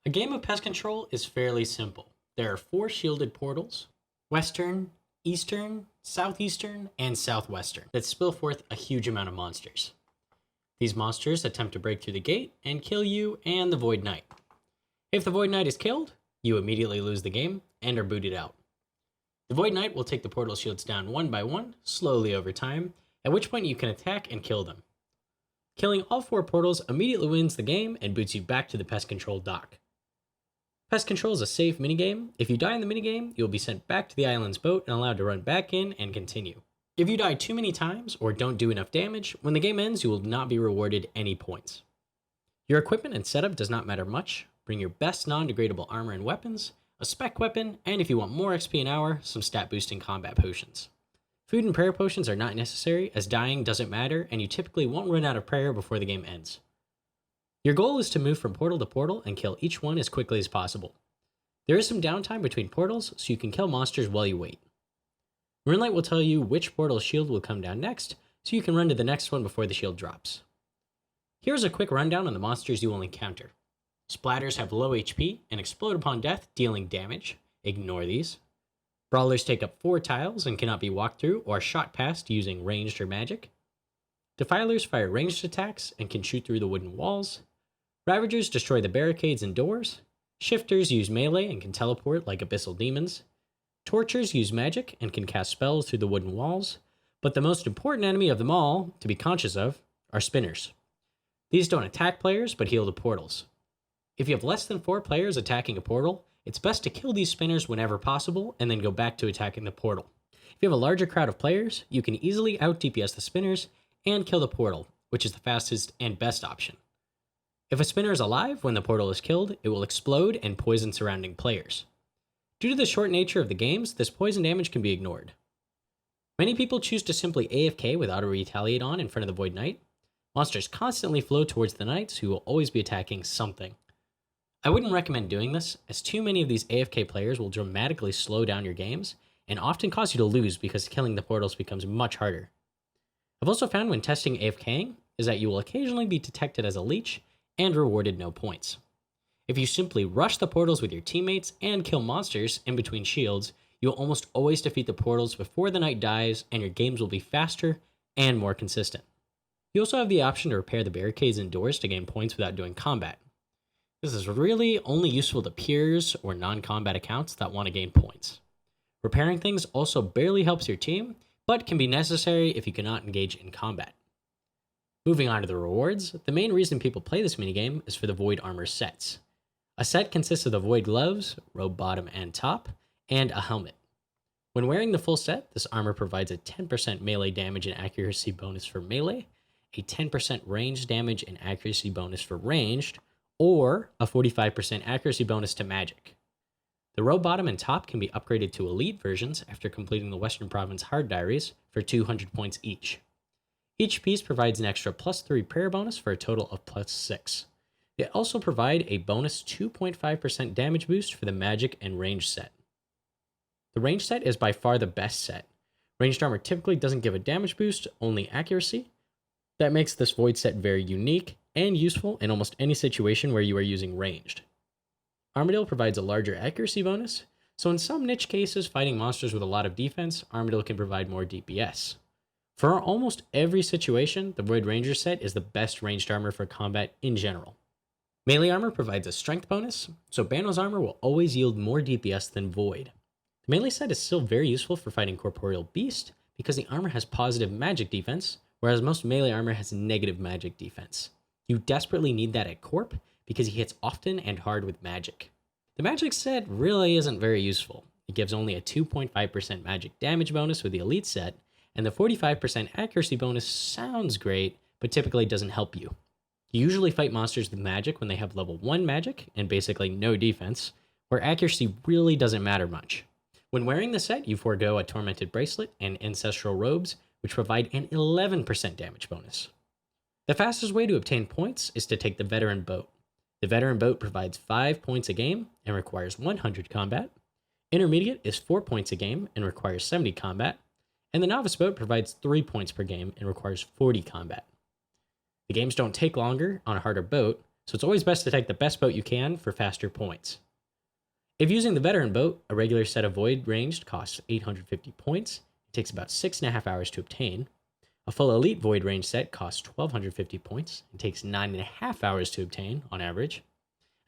A game of pest control is fairly simple. There are 4 shielded portals: western, eastern, southeastern, and southwestern, that spill forth a huge amount of monsters. These monsters attempt to break through the gate and kill you and the Void Knight. If the Void Knight is killed, you immediately lose the game and are booted out. The Void Knight will take the portal shields down one by one, slowly over time, at which point you can attack and kill them. Killing all 4 portals immediately wins the game and boots you back to the pest control dock. Pest control is a safe minigame. If you die in the minigame, you'll be sent back to the island's boat and allowed to run back in and continue. If you die too many times or don't do enough damage, when the game ends, you will not be rewarded any points. Your equipment and setup does not matter much. Bring your best non-degradable armor and weapons, a spec weapon, and if you want more XP an hour, some stat boosting combat potions. Food and prayer potions are not necessary, as dying doesn't matter, and you typically won't run out of prayer before the game ends. Your goal is to move from portal to portal and kill each one as quickly as possible. There is some downtime between portals, so you can kill monsters while you wait. Runelite will tell you which portal's shield will come down next, so you can run to the next one before the shield drops. Here's a quick rundown on the monsters you will encounter. Splatters have low HP and explode upon death, dealing damage. Ignore these. Brawlers take up 4 tiles and cannot be walked through or shot past using ranged or magic. Defilers fire ranged attacks and can shoot through the wooden walls. Ravagers destroy the barricades and doors. Shifters use melee and can teleport like abyssal demons. Torchers use magic and can cast spells through the wooden walls. But the most important enemy of them all, to be conscious of, are spinners. These don't attack players, but heal the portals. If you have less than 4 players attacking a portal, it's best to kill these spinners whenever possible and then go back to attacking the portal. If you have a larger crowd of players, you can easily out-DPS the spinners and kill the portal, which is the fastest and best option. If a spinner is alive when the portal is killed, it will explode and poison surrounding players. Due to the short nature of the games, this poison damage can be ignored. Many people choose to simply AFK with auto-retaliate on in front of the Void Knight. Monsters constantly flow towards the knights, who will always be attacking something. I wouldn't recommend doing this, as too many of these AFK players will dramatically slow down your games, and often cause you to lose because killing the portals becomes much harder. I've also found when testing AFKing is that you will occasionally be detected as a leech and rewarded no points. If you simply rush the portals with your teammates and kill monsters in between shields, you'll almost always defeat the portals before the knight dies, and your games will be faster and more consistent. You also have the option to repair the barricades and doors to gain points without doing combat. This is really only useful to peers or non-combat accounts that want to gain points. Repairing things also barely helps your team, but can be necessary if you cannot engage in combat. Moving on to the rewards, the main reason people play this minigame is for the Void Armor sets. A set consists of the Void Gloves, robe bottom and top, and a helmet. When wearing the full set, this armor provides a 10% melee damage and accuracy bonus for melee, a 10% range damage and accuracy bonus for ranged, or a 45% accuracy bonus to magic. The robe bottom and top can be upgraded to elite versions after completing the Western Province Hard Diaries for 200 points each. Each piece provides an extra +3 prayer bonus for a total of +6. They also provide a bonus 2.5% damage boost for the magic and range set. The range set is by far the best set. Ranged armor typically doesn't give a damage boost, only accuracy. That makes this void set very unique and useful in almost any situation where you are using ranged. Armadillo provides a larger accuracy bonus, so in some niche cases fighting monsters with a lot of defense, Armadillo can provide more DPS. For almost every situation, the Void Ranger set is the best ranged armor for combat in general. Melee armor provides a strength bonus, so Banno's armor will always yield more DPS than Void. The melee set is still very useful for fighting Corporeal Beast because the armor has positive magic defense, whereas most melee armor has negative magic defense. You desperately need that at Corp because he hits often and hard with magic. The magic set really isn't very useful. It gives only a 2.5% magic damage bonus with the elite set, and the 45% accuracy bonus sounds great, but typically doesn't help you. You usually fight monsters with magic when they have level 1 magic and basically no defense, where accuracy really doesn't matter much. When wearing the set, you forego a Tormented Bracelet and Ancestral Robes, which provide an 11% damage bonus. The fastest way to obtain points is to take the Veteran Boat. The Veteran Boat provides 5 points a game and requires 100 combat. Intermediate is 4 points a game and requires 70 combat. And the Novice Boat provides 3 points per game and requires 40 combat. The games don't take longer on a harder boat, so it's always best to take the best boat you can for faster points. If using the veteran boat, a regular set of void ranged costs 850 points. It takes about 6.5 hours to obtain. A full elite void range set costs 1250 points. It takes 9.5 hours to obtain on average.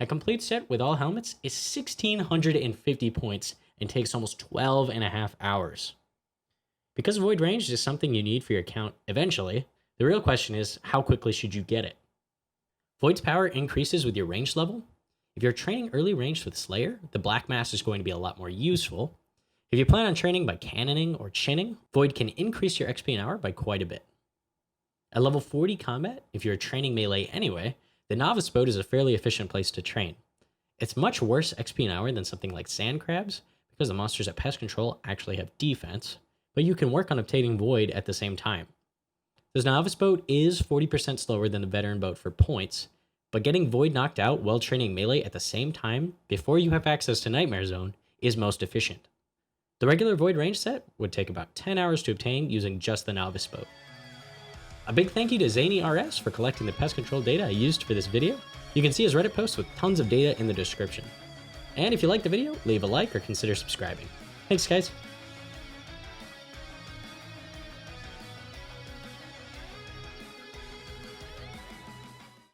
A complete set with all helmets is 1650 points and takes almost 12.5 hours. Because void range is something you need for your account eventually, the real question is, how quickly should you get it? Void's power increases with your range level. If you're training early range with Slayer, the Black Mass is going to be a lot more useful. If you plan on training by cannoning or chinning, Void can increase your XP an hour by quite a bit. At level 40 combat, if you're training melee anyway, the Novice Boat is a fairly efficient place to train. It's much worse XP an hour than something like Sand Crabs, because the monsters at Pest Control actually have defense, but you can work on obtaining Void at the same time. This Novice Boat is 40% slower than the Veteran Boat for points, but getting Void knocked out while training melee at the same time before you have access to Nightmare Zone is most efficient. The regular Void range set would take about 10 hours to obtain using just the Novice Boat. A big thank you to ZanyRS for collecting the pest control data I used for this video. You can see his Reddit post with tons of data in the description. And if you liked the video, leave a like or consider subscribing. Thanks guys!